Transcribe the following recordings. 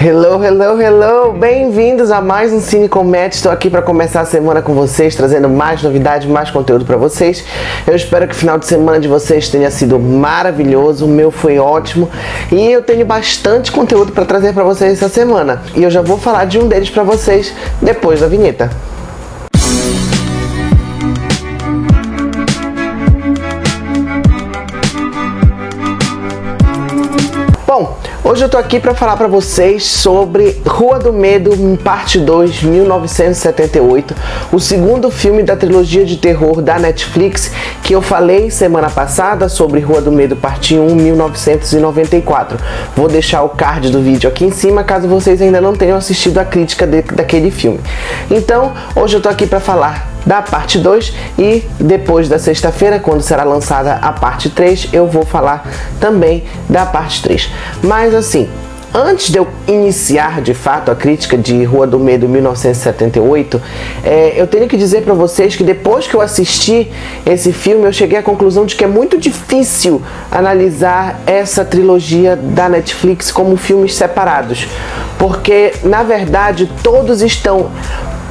Hello, hello, hello! Bem-vindos a mais um Cine com Matt. Estou aqui para começar a semana com vocês, trazendo mais novidades, mais conteúdo para vocês. Eu espero que o final de semana de vocês tenha sido maravilhoso, o meu foi ótimo e eu tenho bastante conteúdo para trazer para vocês essa semana. E eu já vou falar de um deles para vocês depois da vinheta. Bom, hoje eu tô aqui para falar para vocês sobre Rua do Medo, parte 2, 1978, o segundo filme da trilogia de terror da Netflix, que eu falei semana passada sobre Rua do Medo, parte 1, 1994. Vou deixar o card do vídeo aqui em cima, caso vocês ainda não tenham assistido a crítica daquele filme. Então, hoje eu tô aqui para falar da parte 2 e depois da sexta-feira, quando será lançada a parte 3, eu vou falar também da parte 3. Mas assim, antes de eu iniciar de fato a crítica de Rua do Medo 1978, eu tenho que dizer para vocês que depois que eu assisti esse filme, eu cheguei à conclusão de que é muito difícil analisar essa trilogia da Netflix como filmes separados, porque na verdade todos estão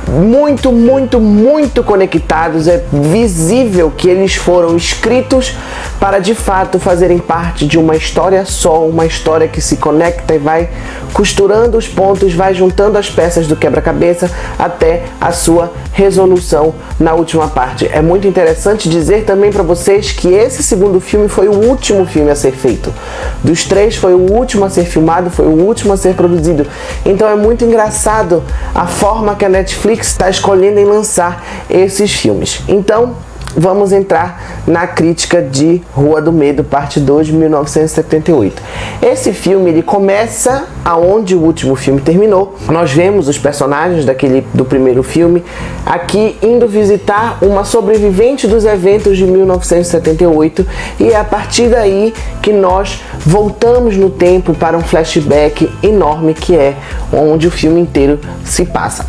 muito conectados. É visível que eles foram escritos para de fato fazerem parte de uma história só, uma história que se conecta e vai costurando os pontos, vai juntando as peças do quebra-cabeça até a sua resolução na última parte. É muito interessante dizer também para vocês que esse segundo filme foi o último filme a ser feito. Dos três foi o último a ser filmado, foi o último a ser produzido. Então é muito engraçado a forma que a Netflix está escolhendo em lançar esses filmes. Então, vamos entrar na crítica de Rua do Medo, parte 2, de 1978. Esse filme, ele começa aonde o último filme terminou. Nós vemos os personagens do primeiro filme aqui indo visitar uma sobrevivente dos eventos de 1978 e é a partir daí que nós voltamos no tempo para um flashback enorme que é onde o filme inteiro se passa.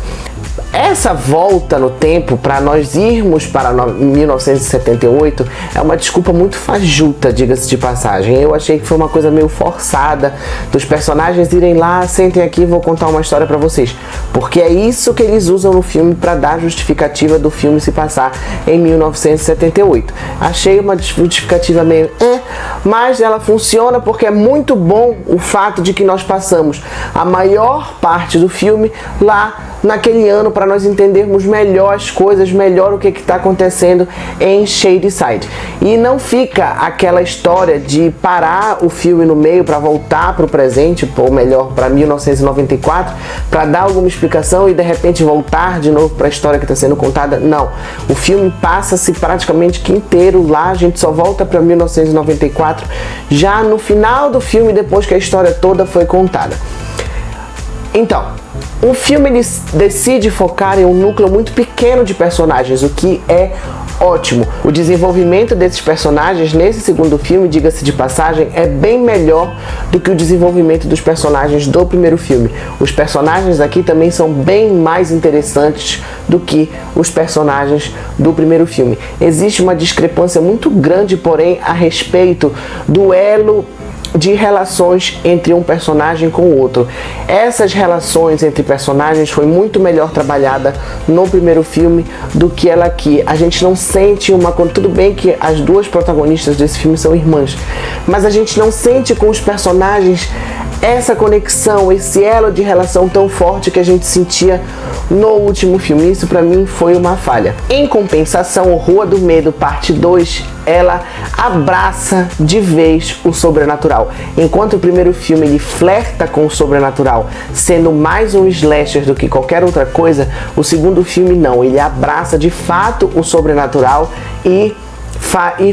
Essa volta no tempo para nós irmos para 1978 é uma desculpa muito fajuta, diga-se de passagem. Eu achei que foi uma coisa meio forçada dos personagens irem lá, sentem aqui, vou contar uma história para vocês, porque é isso que eles usam no filme para dar justificativa do filme se passar em 1978. Achei uma justificativa meio mas ela funciona porque é muito bom o fato de que nós passamos a maior parte do filme lá naquele ano para nós entendermos melhor as coisas, melhor o que está acontecendo em Shadyside. E não fica aquela história de parar o filme no meio para voltar para o presente, ou melhor, para 1994, para dar alguma explicação e de repente voltar de novo para a história que está sendo contada. Não, o filme passa-se praticamente que inteiro lá, a gente só volta para 1994 já no final do filme, depois que a história toda foi contada. Então, o filme ele decide focar em um núcleo muito pequeno de personagens, o que é ótimo. O desenvolvimento desses personagens nesse segundo filme, diga-se de passagem, é bem melhor do que o desenvolvimento dos personagens do primeiro filme. Os personagens aqui também são bem mais interessantes do que os personagens do primeiro filme. Existe uma discrepância muito grande, porém, a respeito do elo de relações entre um personagem com o outro. Essas relações entre personagens foi muito melhor trabalhada no primeiro filme do que ela aqui. A gente não sente uma... Tudo bem que as duas protagonistas desse filme são irmãs, mas a gente não sente com os personagens essa conexão, esse elo de relação tão forte que a gente sentia no último filme. Isso pra mim foi uma falha. Em compensação, Rua do Medo, parte 2, ela abraça de vez o sobrenatural. Enquanto o primeiro filme ele flerta com o sobrenatural, sendo mais um slasher do que qualquer outra coisa, o segundo filme não, ele abraça de fato o sobrenatural e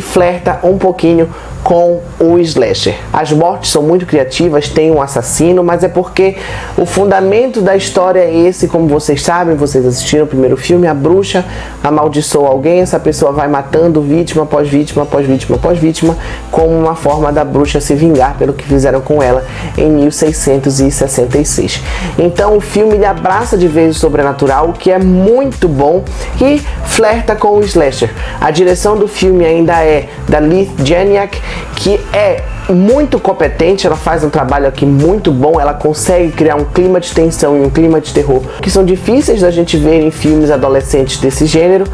flerta um pouquinho com o slasher. As mortes são muito criativas, tem um assassino, mas é porque o fundamento da história é esse, como vocês sabem, vocês assistiram o primeiro filme, a bruxa amaldiçoa alguém, essa pessoa vai matando vítima após vítima, após vítima, após vítima, como uma forma da bruxa se vingar pelo que fizeram com ela em 1666. Então o filme ele abraça de vez o sobrenatural, o que é muito bom, e flerta com o slasher. A direção do filme ainda é da Leigh Janiak, que é muito competente, ela faz um trabalho aqui muito bom, ela consegue criar um clima de tensão e um clima de terror que são difíceis da gente ver em filmes adolescentes desse gênero,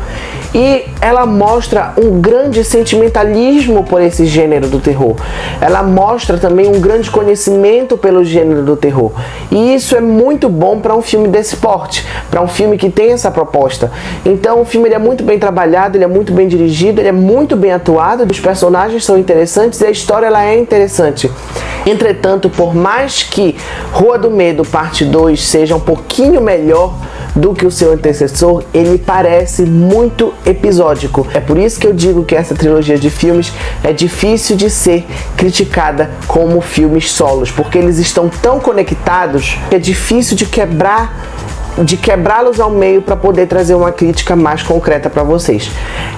e ela mostra um grande sentimentalismo por esse gênero do terror. Ela mostra também um grande conhecimento pelo gênero do terror, e isso é muito bom para um filme desse porte, para um filme que tem essa proposta. Então o filme ele é muito bem trabalhado, ele é muito bem dirigido, ele é muito bem atuado, os personagens são interessantes e a história ela é interessante. Entretanto, por mais que Rua do Medo Parte 2 seja um pouquinho melhor do que o seu antecessor, ele parece muito episódico. É por isso que eu digo que essa trilogia de filmes é difícil de ser criticada como filmes solos, porque eles estão tão conectados que é difícil de quebrá-los ao meio para poder trazer uma crítica mais concreta para vocês.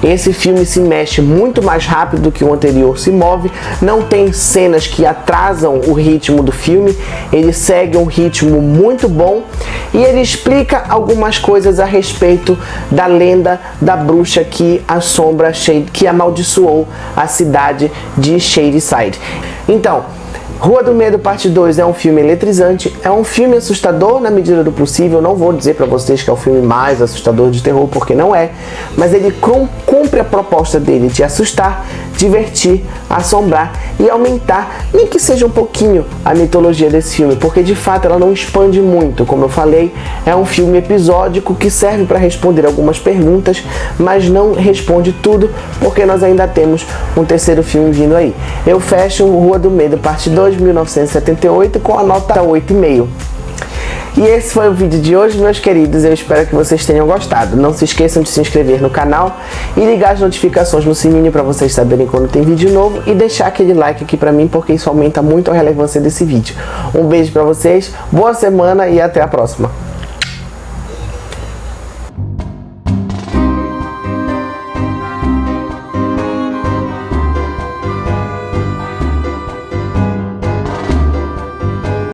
Esse filme se mexe muito mais rápido do que o anterior se move, não tem cenas que atrasam o ritmo do filme, ele segue um ritmo muito bom e ele explica algumas coisas a respeito da lenda da bruxa que assombra que amaldiçoou a cidade de Shadyside. Então, Rua do Medo Parte 2 é um filme eletrizante, é um filme assustador na medida do possível. Não vou dizer para vocês que é o filme mais assustador de terror, porque não é, mas ele cumpre a proposta dele de assustar, divertir, assombrar e aumentar, nem que seja um pouquinho, a mitologia desse filme, porque de fato ela não expande muito. Como eu falei, é um filme episódico que serve para responder algumas perguntas, mas não responde tudo, porque nós ainda temos um terceiro filme vindo aí. Eu fecho Rua do Medo Parte 2, 1978, com a nota 8,5. E esse foi o vídeo de hoje, meus queridos. Eu espero que vocês tenham gostado. Não se esqueçam de se inscrever no canal e ligar as notificações no sininho para vocês saberem quando tem vídeo novo, e deixar aquele like aqui para mim, porque isso aumenta muito a relevância desse vídeo. Um beijo para vocês, boa semana e até a próxima.